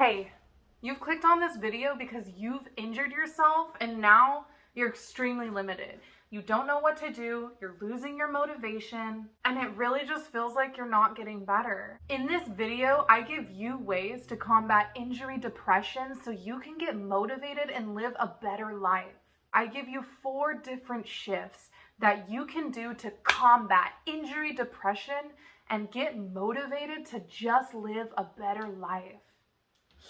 Hey, you've clicked on this video because you've injured yourself and now you're extremely limited. You don't know what to do, you're losing your motivation, and it really just feels like you're not getting better. In this video, I give you ways to combat injury depression so you can get motivated and live a better life. I give you 4 different shifts that you can do to combat injury depression and get motivated to just live a better life.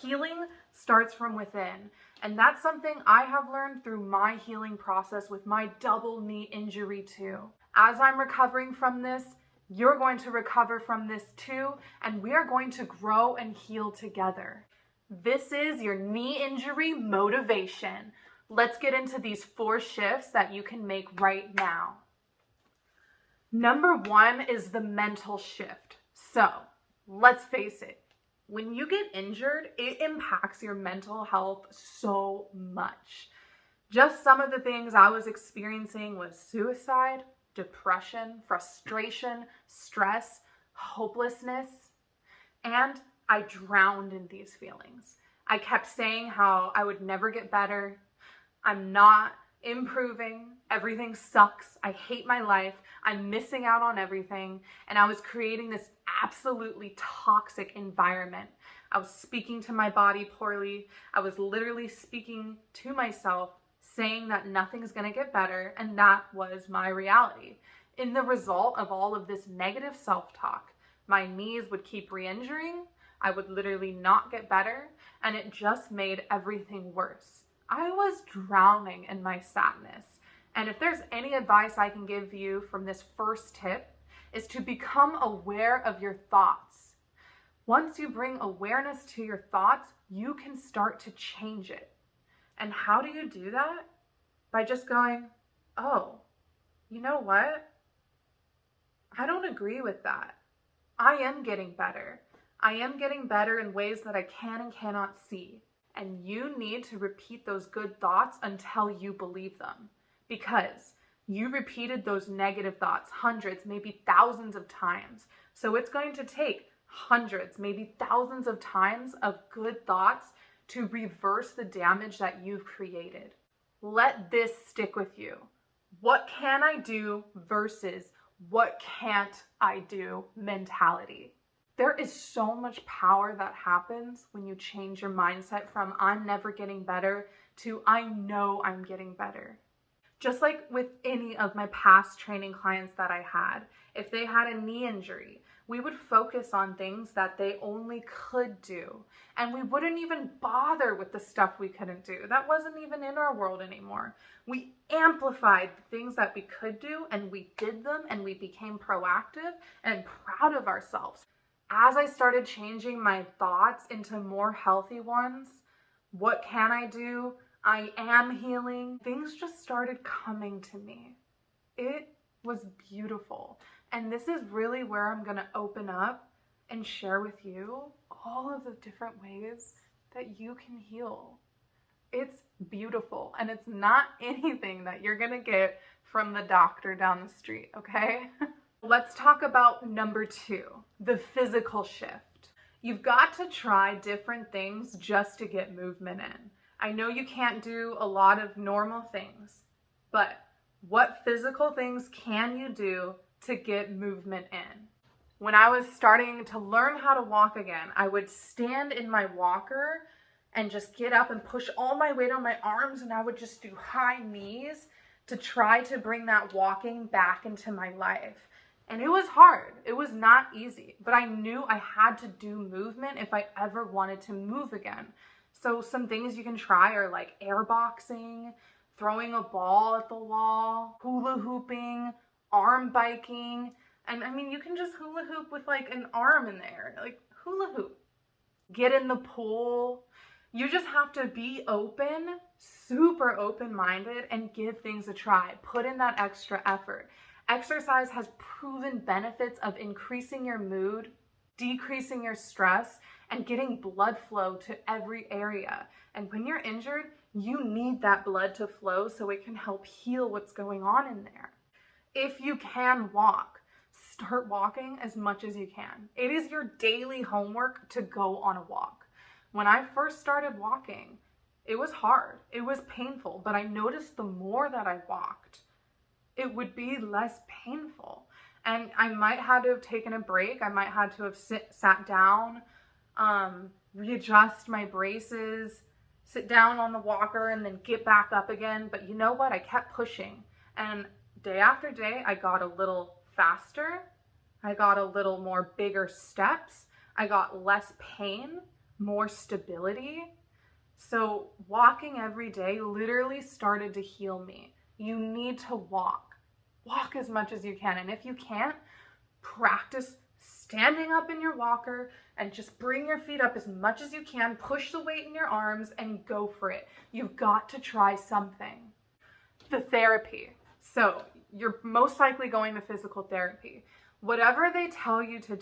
Healing starts from within, and that's something I have learned through my healing process with my double knee injury too. As I'm recovering from this, you're going to recover from this too, and we are going to grow and heal together. This is your knee injury motivation. Let's get into these 4 shifts that you can make right now. Number 1 is the mental shift. So, let's face it. When you get injured, it impacts your mental health so much. Just some of the things I was experiencing was suicide, depression, frustration, stress, hopelessness, and I drowned in these feelings. I kept saying how I would never get better. I'm not improving. Everything sucks. I hate my life. I'm missing out on everything. And I was creating this absolutely toxic environment. I was speaking to my body poorly. I was literally speaking to myself, saying that nothing's going to get better. And that was my reality. In the result of all of this negative self-talk, my knees would keep re-injuring. I would literally not get better. And it just made everything worse. I was drowning in my sadness. And if there's any advice I can give you from this first tip, is to become aware of your thoughts. Once you bring awareness to your thoughts, you can start to change it. And how do you do that? By just going, oh, you know what? I don't agree with that. I am getting better. I am getting better in ways that I can and cannot see. And you need to repeat those good thoughts until you believe them. Because you repeated those negative thoughts hundreds, maybe thousands of times. So it's going to take hundreds, maybe thousands of times of good thoughts to reverse the damage that you've created. Let this stick with you. What can I do versus what can't I do mentality. There is so much power that happens when you change your mindset from I'm never getting better to I know I'm getting better. Just like with any of my past training clients that I had, if they had a knee injury, we would focus on things that they only could do. And we wouldn't even bother with the stuff we couldn't do. That wasn't even in our world anymore. We amplified the things that we could do and we did them and we became proactive and proud of ourselves. As I started changing my thoughts into more healthy ones, what can I do? I am healing. Things just started coming to me. It was beautiful. And this is really where I'm going to open up and share with you all of the different ways that you can heal. It's beautiful. And it's not anything that you're going to get from the doctor down the street, okay? Let's talk about number 2, the physical shift. You've got to try different things just to get movement in. I know you can't do a lot of normal things, but what physical things can you do to get movement in? When I was starting to learn how to walk again, I would stand in my walker and just get up and push all my weight on my arms, and I would just do high knees to try to bring that walking back into my life. And it was hard. It was not easy, but I knew I had to do movement if I ever wanted to move again. So some things you can try are like air boxing, throwing a ball at the wall, hula hooping, arm biking. And I mean, you can just hula hoop with like an arm in there, like hula hoop. Get in the pool. You just have to be open, super open-minded, and give things a try. Put in that extra effort. Exercise has proven benefits of increasing your mood, decreasing your stress, and getting blood flow to every area. And when you're injured, you need that blood to flow so it can help heal what's going on in there. If you can walk, start walking as much as you can. It is your daily homework to go on a walk. When I first started walking, it was hard, it was painful, but I noticed the more that I walked, it would be less painful. And I might have to have taken a break. I might have to have sat down, readjust my braces, sit down on the walker, and then get back up again. But you know what? I kept pushing. And day after day, I got a little faster. I got a little more bigger steps. I got less pain, more stability. So walking every day literally started to heal me. You need to walk. Walk as much as you can. And if you can't, practice standing up in your walker and just bring your feet up as much as you can. Push the weight in your arms and go for it. You've got to try something. The therapy. So you're most likely going to physical therapy. Whatever they tell you to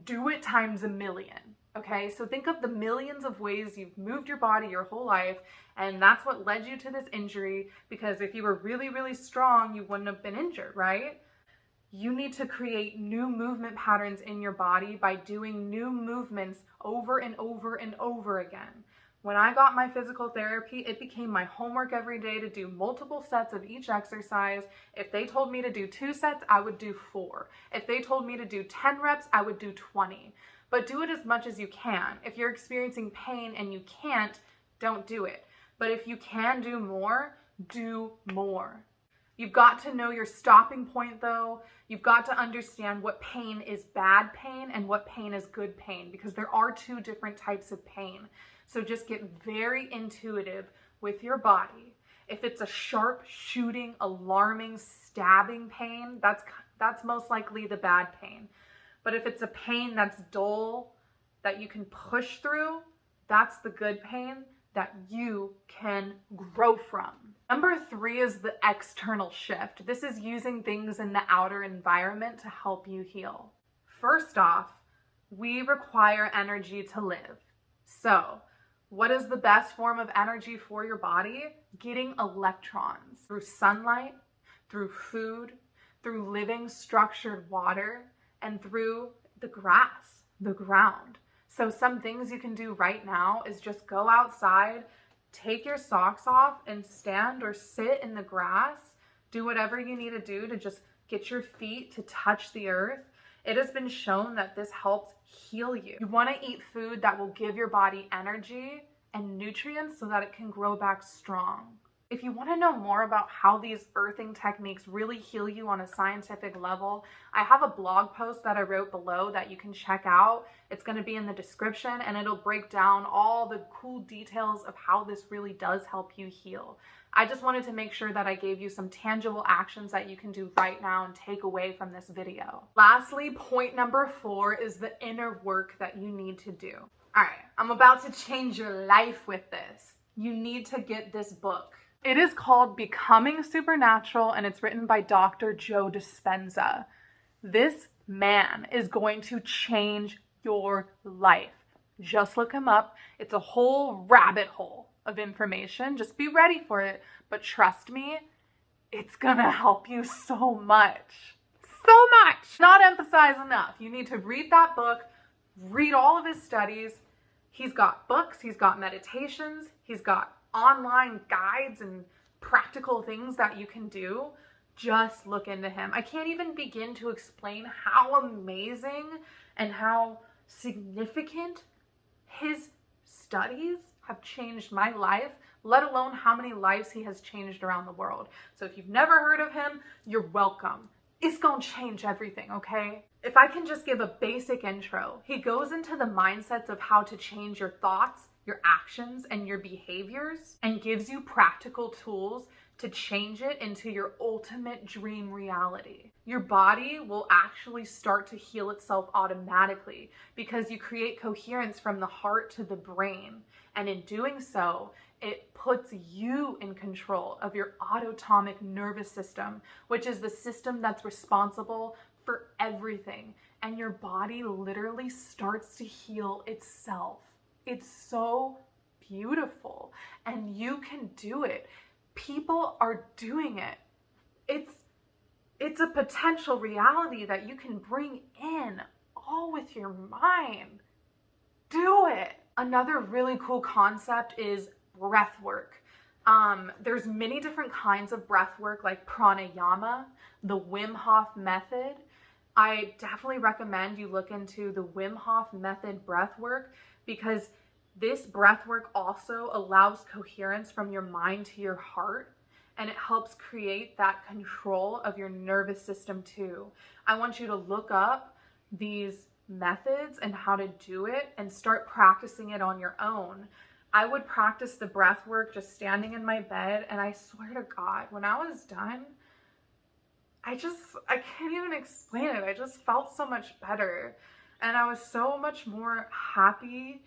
do it times a million. Okay, so think of the millions of ways you've moved your body your whole life, and that's what led you to this injury, because if you were really, really strong, you wouldn't have been injured, right? You need to create new movement patterns in your body by doing new movements over and over and over again. When I got my physical therapy, it became my homework every day to do multiple sets of each exercise. If they told me to do 2 sets, I would do 4. If they told me to do 10 reps, I would do 20. But do it as much as you can. If you're experiencing pain and you can't, don't do it. But if you can do more, do more. You've got to know your stopping point though. You've got to understand what pain is bad pain and what pain is good pain, because there are 2 different types of pain. So just get very intuitive with your body. If it's a sharp, shooting, alarming, stabbing pain, that's most likely the bad pain. But if it's a pain that's dull, that you can push through, that's the good pain that you can grow from. Number 3 is the external shift. This is using things in the outer environment to help you heal. First off, we require energy to live. So, what is the best form of energy for your body? Getting electrons through sunlight, through food, through living structured water, and through the grass, the ground. So some things you can do right now is just go outside, take your socks off and stand or sit in the grass. Do whatever you need to do to just get your feet to touch the earth. It has been shown that this helps heal you. You want to eat food that will give your body energy and nutrients so that it can grow back strong. If you want to know more about how these earthing techniques really heal you on a scientific level, I have a blog post that I wrote below that you can check out. It's going to be in the description, and it'll break down all the cool details of how this really does help you heal. I just wanted to make sure that I gave you some tangible actions that you can do right now and take away from this video. Lastly, point number 4 is the inner work that you need to do. All right, I'm about to change your life with this. You need to get this book. It is called Becoming Supernatural, and it's written by Dr. Joe Dispenza. This man is going to change your life. Just look him up. It's a whole rabbit hole of information. Just be ready for it. But trust me, it's gonna help you so much. So much! Not emphasize enough. You need to read that book, read all of his studies. He's got books, he's got meditations, he's got online guides and practical things that you can do. Just look into him. I can't even begin to explain how amazing and how significant his studies have changed my life, let alone how many lives he has changed around the world. So if you've never heard of him, you're welcome. It's gonna change everything, okay? If I can just give a basic intro, he goes into the mindsets of how to change your thoughts, your actions, and your behaviors, and gives you practical tools to change it into your ultimate dream reality. Your body will actually start to heal itself automatically because you create coherence from the heart to the brain. And in doing so, it puts you in control of your autonomic nervous system, which is the system that's responsible for everything. And your body literally starts to heal itself. It's so beautiful, and you can do it. People are doing it. It's a potential reality that you can bring in all with your mind. Do it. Another really cool concept is breath work. There's many different kinds of breath work, like pranayama, the Wim Hof method. I definitely recommend you look into the Wim Hof method breath work, because this breath work also allows coherence from your mind to your heart, and it helps create that control of your nervous system too. I want you to look up these methods and how to do it and start practicing it on your own. I would practice the breath work just standing in my bed, and I swear to God, when I was done, I can't even explain it. I just felt so much better, and I was so much more happy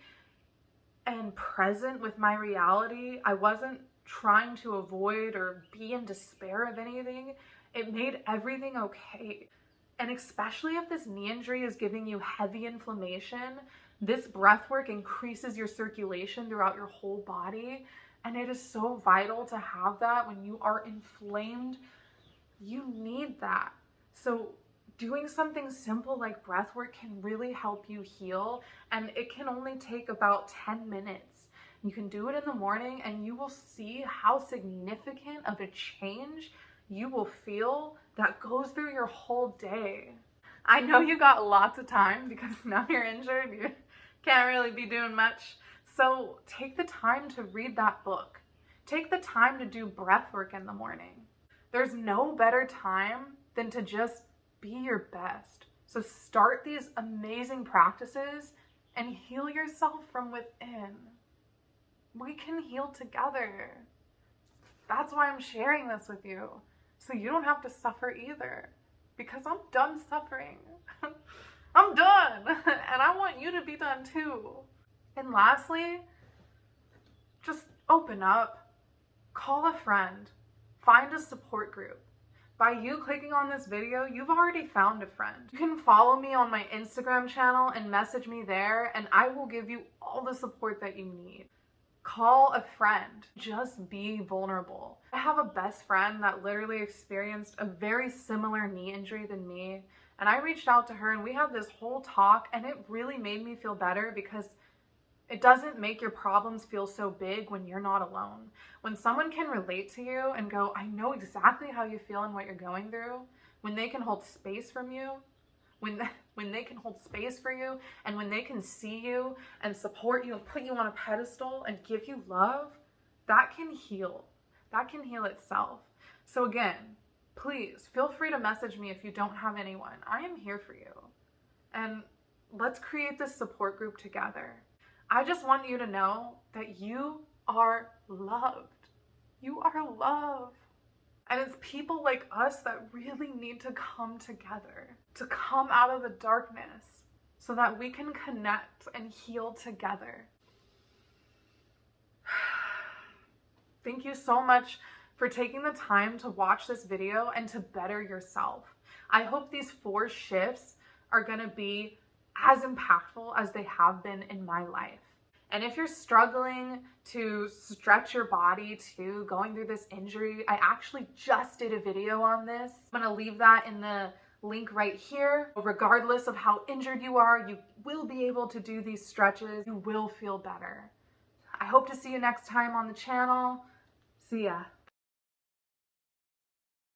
and present with my reality. I wasn't trying to avoid or be in despair of anything. It made everything okay. And especially if this knee injury is giving you heavy inflammation, this breath work increases your circulation throughout your whole body. And it is so vital to have that when you are inflamed. You need that. So doing something simple like breath work can really help you heal. And it can only take about 10 minutes. You can do it in the morning, and you will see how significant of a change you will feel that goes through your whole day. I know you got lots of time because now you're injured, you can't really be doing much. So take the time to read that book. Take the time to do breath work in the morning. There's no better time than to just be your best. So start these amazing practices and heal yourself from within. We can heal together. That's why I'm sharing this with you. So you don't have to suffer either, because I'm done suffering. I'm done, and I want you to be done too. And lastly, just open up, call a friend, find a support group. By you clicking on this video, you've already found a friend. You can follow me on my Instagram channel and message me there, and I will give you all the support that you need. Call a friend. Just be vulnerable. I have a best friend that literally experienced a very similar knee injury than me, and I reached out to her and we had this whole talk, and it really made me feel better, because it doesn't make your problems feel so big when you're not alone. When someone can relate to you and go, I know exactly how you feel and what you're going through, when they can hold space from you, when they can hold space for you, and when they can see you and support you and put you on a pedestal and give you love, that can heal. That can heal itself. So again, please feel free to message me if you don't have anyone. I am here for you. And let's create this support group together. I just want you to know that you are loved. You are loved. And it's people like us that really need to come together, to come out of the darkness so that we can connect and heal together. Thank you so much for taking the time to watch this video and to better yourself. I hope these 4 shifts are going to be as impactful as they have been in my life. And if you're struggling to stretch your body too, going through this injury, I actually just did a video on this. I'm gonna leave that in the link right here. Regardless of how injured you are, you will be able to do these stretches. You will feel better. I hope to see you next time on the channel. See ya.